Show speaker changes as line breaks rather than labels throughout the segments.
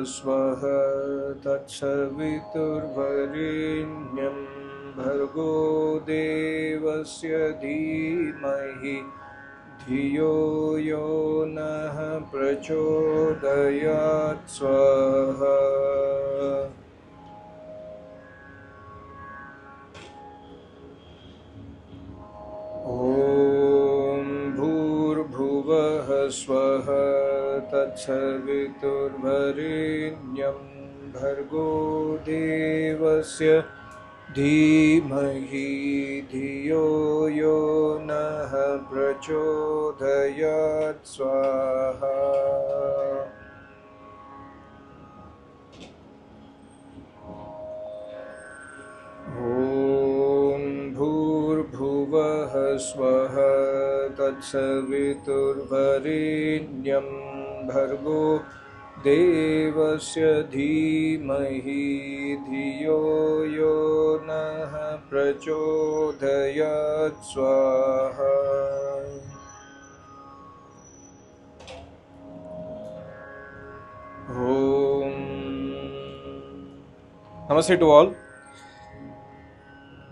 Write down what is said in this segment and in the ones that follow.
स्वः तत्सवितुर्वरेण्यं भर्गो देवस्य धीमहि धियो यो नः प्रचोदयात् स्वाहा। ॐ भूर्भुवः स्वः तत्सवितुर्वरेण्यं भर्गो देवस्य धीमहि धियो यो नः प्रचोदयात् स्वाहा। ॐ भूर्भुवः स्वः तत्सवितुर्वरेण्यं भर्गो देवस्य धीमहि धियो यो नः प्रचोदयात् स्वाहा। ॐ Namaste to all.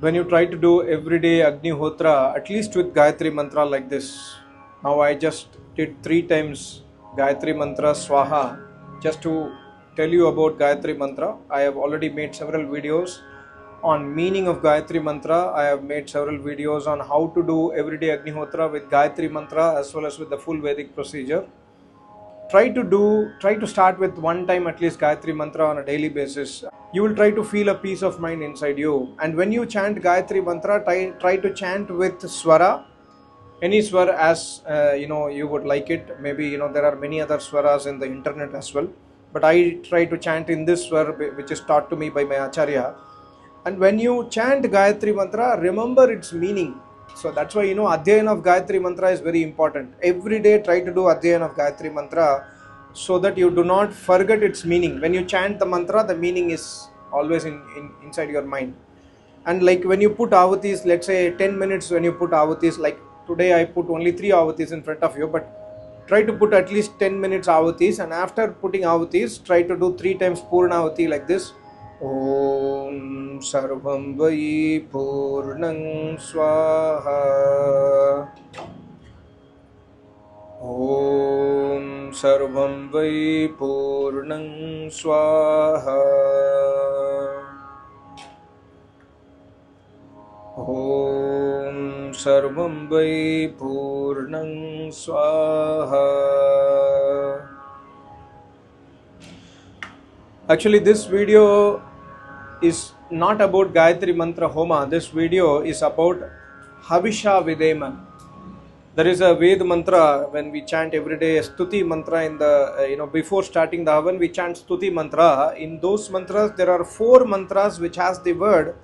When you try to do everyday Agnihotra, at least with Gayatri mantra like this. Now I just did 3 times Gayatri mantra Swaha just to tell you about Gayatri mantra. I have already made several videos on meaning of Gayatri mantra. I have made several videos on how to do everyday Agnihotra with Gayatri mantra as well as with the full Vedic procedure. Try to start with 1 time at least Gayatri mantra on a daily basis. You will try to feel a peace of mind inside you. And when you chant Gayatri mantra, try to chant with swara, any swara as you would like it. Maybe there are many other swaras in the internet as well, but I try to chant in this swara which is taught to me by my acharya. And when you chant Gayatri mantra, remember its meaning. So that's why Adhyayana of Gayatri mantra is very important. Every day try to do Adhyayana of Gayatri mantra so that you do not forget its meaning. When you chant the mantra, the meaning is always inside your mind. And like when you put ahutis, let's say 10 minutes when you put ahutis, like today I put only 3 ahutis in front of you, but try to put at least 10 minutes ahutis, and after putting ahutis, try to do 3 times Purna ahuti like this. Om Sarvam Vai Purnang Swaha. Om Sarvam Vai Purnang Swaha. Om Sarvam Vai Purnang Swaha. Actually, this video is not about Gayatri Mantra Homa. This video is about Havisha Videma. There is a Ved mantra when we chant every day, a Stuti mantra in the, before starting the Havan, we chant Stuti mantra. In those mantras, there are 4 mantras which has the word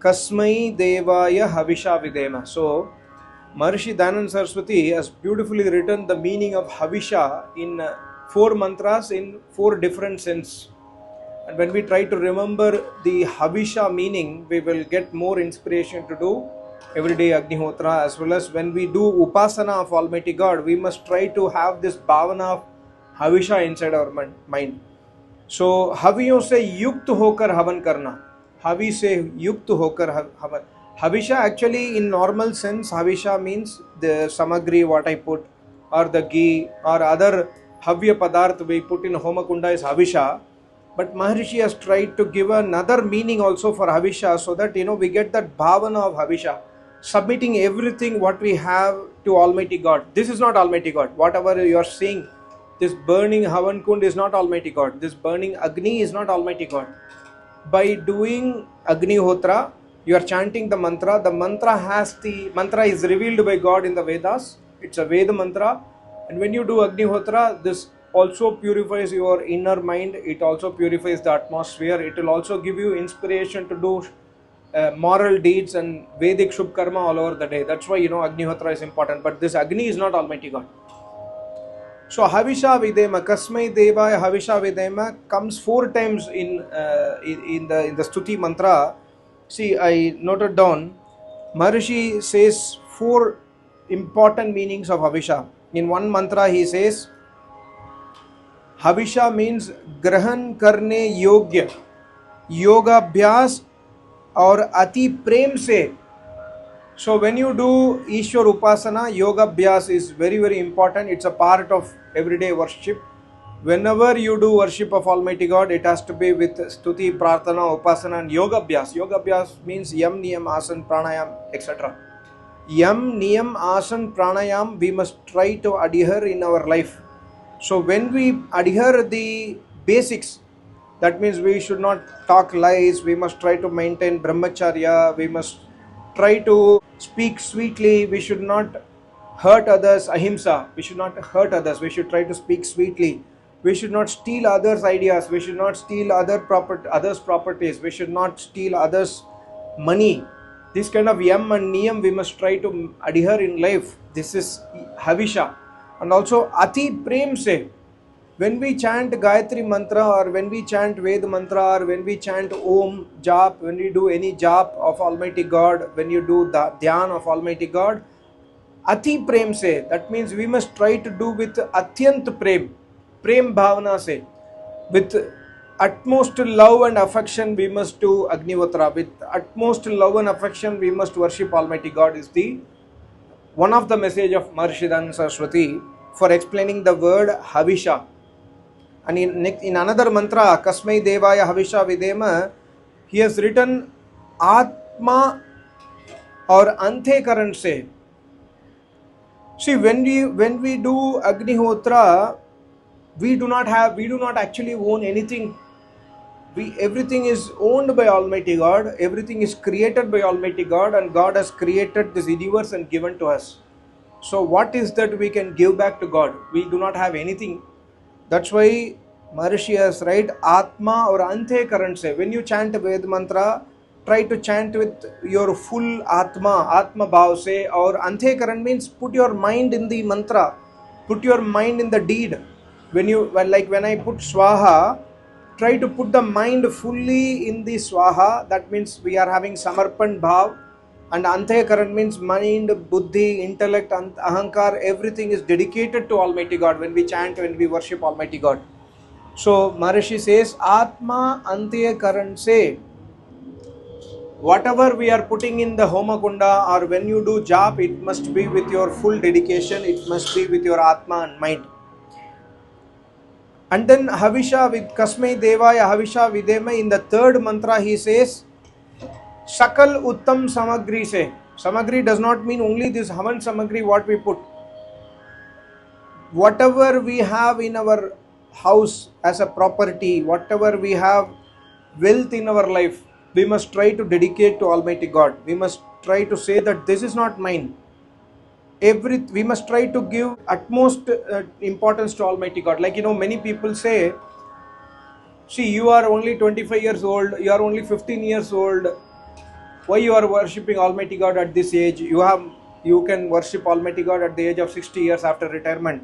Kasmai Devaya Havisha Videma. So, Maharishi Dayananda Saraswati has beautifully written the meaning of Havisha in 4 mantras in 4 different sense. And when we try to remember the Havisha meaning, we will get more inspiration to do everyday Agnihotra, as well as when we do Upasana of Almighty God, we must try to have this Bhavana of Havisha inside our mind. So, Haviyon se yukt hokar havan karna. Havi se yukt hokar havan. Havisha actually in normal sense, Havisha means the samagri what I put, or the ghee, or other Havya Padarth we put in Homakunda is Havisha. But Maharishi has tried to give another meaning also for Havisha so that we get that bhavana of Havisha, submitting everything what we have to Almighty God. This is not Almighty God. Whatever you are seeing, this burning Havan Kund is not Almighty God. This burning Agni is not Almighty God. By doing Agnihotra, you are chanting the mantra. The mantra is revealed by God in the Vedas. It's a Veda mantra. And when you do Agnihotra, this also purifies your inner mind. It also purifies the atmosphere. It will also give you inspiration to do moral deeds and Vedic Shubh Karma all over the day. That's why Agnihotra is important. But this Agni is not Almighty God. So Havisha Videma, Kasmai Devaya Havisha Videma comes 4 times in the Stuti mantra. See, I noted down. Maharishi says 4 important meanings of Havisha. In one mantra he says Havisha means grahan karne yogya, योगाभ्यास और अति प्रेम से. So when you do Ishwar Upasana, yoga abhyas is very very important. It's a part of everyday worship. Whenever you do worship of Almighty God, it has to be with stuti, prarthana, upasana and yoga abhyas. Yoga abhyas means yam, niyam, asan, pranayam, etc. Yam, niyam, asan, pranayam we must try to adhere in our life. So when we adhere the basics, that means we should not talk lies, we must try to maintain brahmacharya, we must try to speak sweetly, we should not hurt others, ahimsa, we should not hurt others, we should try to speak sweetly, we should not steal others' ideas, we should not steal others' properties, we should not steal others' money. This kind of yam and niyam we must try to adhere in life. This is Havisha. And also Ati Prem se. When we chant Gayatri mantra or when we chant Ved mantra or when we chant Om Jap, when we do any Jap of Almighty God, when you do the Dhyan of Almighty God, Ati Prem se, that means we must try to do with Atyant Prem, Prem Bhavana se, with utmost love and affection we must do Agnivatra, with utmost love and affection we must worship Almighty God is the one of the message of Maharishi Dayananda Saraswati for explaining the word Havisha. And in another mantra, Kasmai Devaya Havisha Videma, he has written Atma or Ante Karan se. See, when we do Agnihotra, we do not actually own anything. Everything is owned by Almighty God, everything is created by Almighty God, and God has created this universe and given to us. So what is that we can give back to God? We do not have anything. That's why Maharishi has write Atma or Ante Karan se. When you chant Ved mantra, try to chant with your full Atma Bhav se, or Ante Karan means put your mind in the mantra, put your mind in the deed. When I put Swaha, try to put the mind fully in the Swaha. That means we are having Samarpan Bhav. And Ante Karan means mind, buddhi, intellect, ahankar, everything is dedicated to Almighty God when we chant, when we worship Almighty God. So Maharishi says, Atma Ante Karan se. Whatever we are putting in the Homa Kunda or when you do Jap, it must be with your full dedication, it must be with your Atma and mind. And then Havisha with Kasmai Devaya Havisha Videma, in the third mantra he says, Sakal Uttam Samagri se. Samagri does not mean only this Havan Samagri what we put. Whatever we have in our house as a property, whatever we have wealth in our life, we must try to dedicate to Almighty God. We must try to say that this is not mine. We must try to give utmost importance to Almighty God. Like, many people say, see, you are only 25 years old, you are only 15 years old. Why you are worshipping Almighty God at this age? You can worship Almighty God at the age of 60 years after retirement.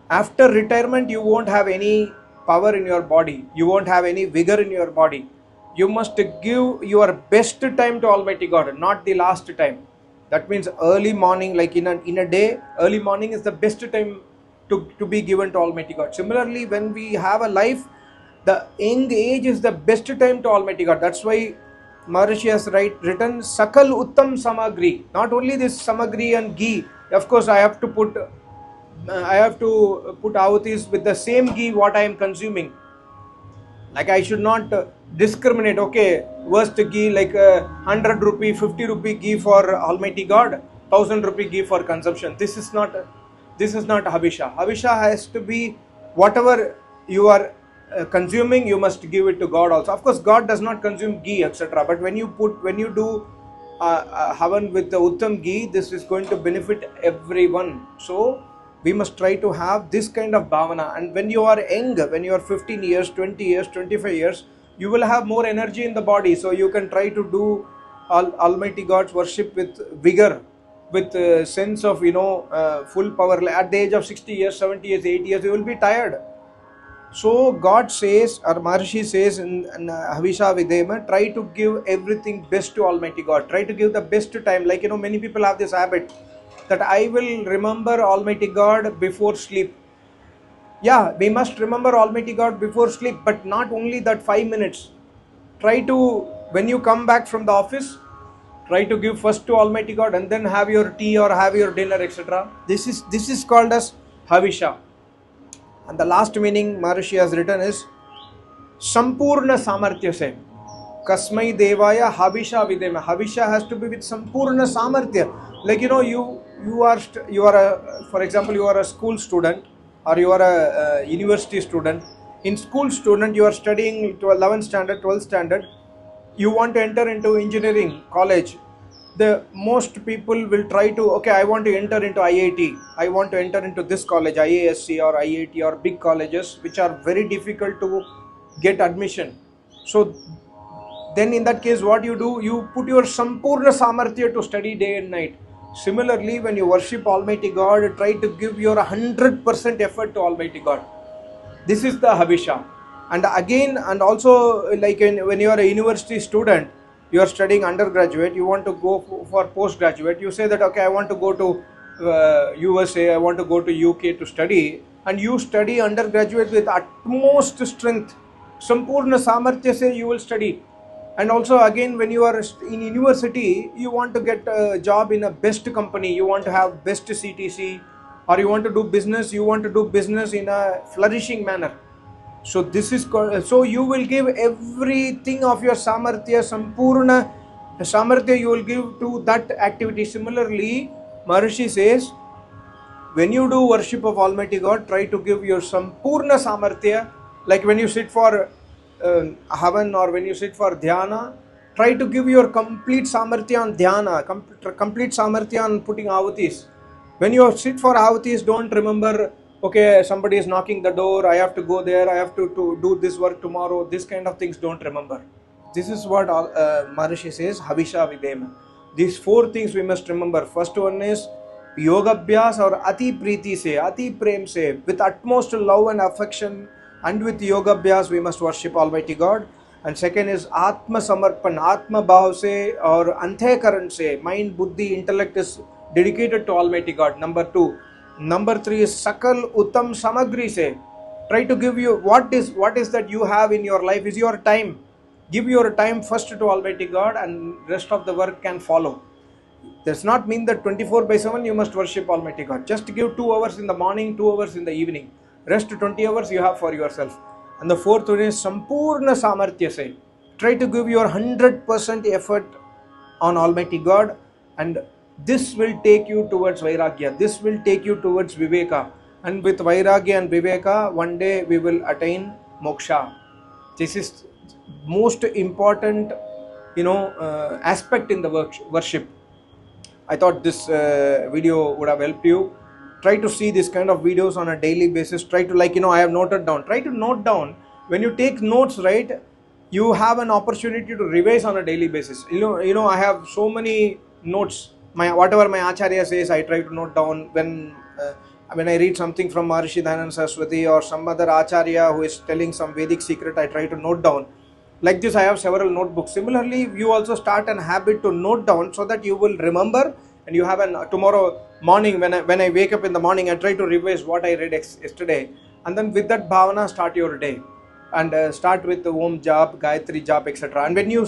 After retirement, you won't have any power in your body. You won't have any vigor in your body. You must give your best time to Almighty God, not the last time. That means early morning, like in a day, early morning is the best time to be given to Almighty God. Similarly, when we have a life, the young age is the best time to Almighty God. That's why Maharishi has written Sakal Uttam Samagri. Not only this Samagri and ghee. Of course, I have to put ahutis with the same ghee what I am consuming. Like I should not discriminate. Okay, worst ghee like 100 rupee, 50 rupee ghee for Almighty God, 1000 rupee ghee for consumption. This is not Havisha. Havisha has to be whatever you are consuming, you must give it to God also. Of course, God does not consume ghee, etc. But when you do Havan with the Uttam ghee, this is going to benefit everyone. So we must try to have this kind of bhavana. And when you are young, when you are 15 years, 20 years, 25 years, you will have more energy in the body. So you can try to do Almighty God's worship with vigor, with sense of full power. At the age of 60 years, 70 years, 80 years, you will be tired. So God says, or Maharishi says in Havisha Videma, try to give everything best to Almighty God. Try to give the best time. Like many people have this habit that I will remember Almighty God before sleep. Yeah, we must remember Almighty God before sleep, but not only that 5 minutes. Try to, when you come back from the office, try to give first to Almighty God and then have your tea or have your dinner, etc. This is called as Havisha. And the last meaning Maharishi has written is Sampurna Samarthya se. Kasmai Devaya Havisha Videma. Havisha has to be with Sampurna Samarthya. Like you are a, for example, you are a school student or you are a university student. In school student, you are studying to 11th standard, 12th standard. You want to enter into engineering college. The most people will try to, okay, I want to enter into IIT. I want to enter into this college, IASC or IIT or big colleges, which are very difficult to get admission. So then in that case, what you do, you put your Sampurna Samarthya to study day and night. Similarly, when you worship Almighty God, try to give your 100% effort to Almighty God. This is the Havisha. And again, and also, like when you are a university student, you are studying undergraduate, you want to go for postgraduate, you say that, okay, I want to go to USA, I want to go to UK to study, and you study undergraduate with utmost strength. Sampurna Samarthya se you will study. And also again, when you are in university, you want to get a job in a best company, you want to have best CTC, or you want to do business, you want to do business in a flourishing manner. So this is called, so you will give everything of your Samarthya, Sampurna Samarthya you will give to that activity. Similarly, Maharishi says, when you do worship of Almighty God, try to give your Sampurna Samarthya. Like when you sit for Havan or when you sit for Dhyana, try to give your complete Samarthya on Dhyana, complete Samarthya on putting Ahutis. When you sit for Ahutis, don't remember, okay, somebody is knocking the door, I have to go there, I have to do this work tomorrow. This kind of things don't remember. This is what Maharishi says, Havisha Videma. These four things we must remember. First one is Yogabhyas or Ati Preeti se, Ati Prem se, with utmost love and affection, and with Yogabhyas we must worship Almighty God. And second is Atma Samarpan, Atma Bhav se or Anthekaran se, mind, buddhi, intellect is dedicated to Almighty God. Number two. Number three is Sakal Uttam Samagri se. Try to give you what is that you have in your life is your time. Give your time first to Almighty God and rest of the work can follow. Does not mean that 24/7 you must worship Almighty God. Just give 2 hours in the morning, 2 hours in the evening. Rest 20 hours you have for yourself. And the fourth one is Sampurna Samarthya se. Try to give your 100% effort on Almighty God, and this will take you towards Vairagya. This will take you towards Viveka. And with Vairagya and Viveka, one day we will attain Moksha. This is most important, aspect in the worship. I thought this video would have helped you. Try to see this kind of videos on a daily basis. Try to, I have noted down. Try to note down. When you take notes, right, you have an opportunity to revise on a daily basis. I have so many notes. Whatever my Acharya says, I try to note down. When I read something from Maharishi Dayananda Saraswati or some other Acharya who is telling some Vedic secret, I try to note down. Like this, I have several notebooks. Similarly, you also start a habit to note down so that you will remember, and you have tomorrow morning when I wake up in the morning, I try to revise what I read yesterday, and then with that bhavana start your day, and start with the Om Jap, Gayatri Jap, etc. And when you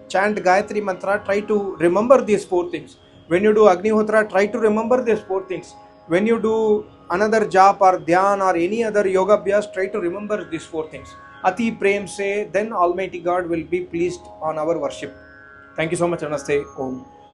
chant Gayatri Mantra, try to remember these four things. When you do Agnihotra, try to remember these four things. When you do another Jap or Dhyan or any other Yoga Abhyas, try to remember these four things. Ati Prem se, then Almighty God will be pleased on our worship. Thank you so much. Namaste. Om.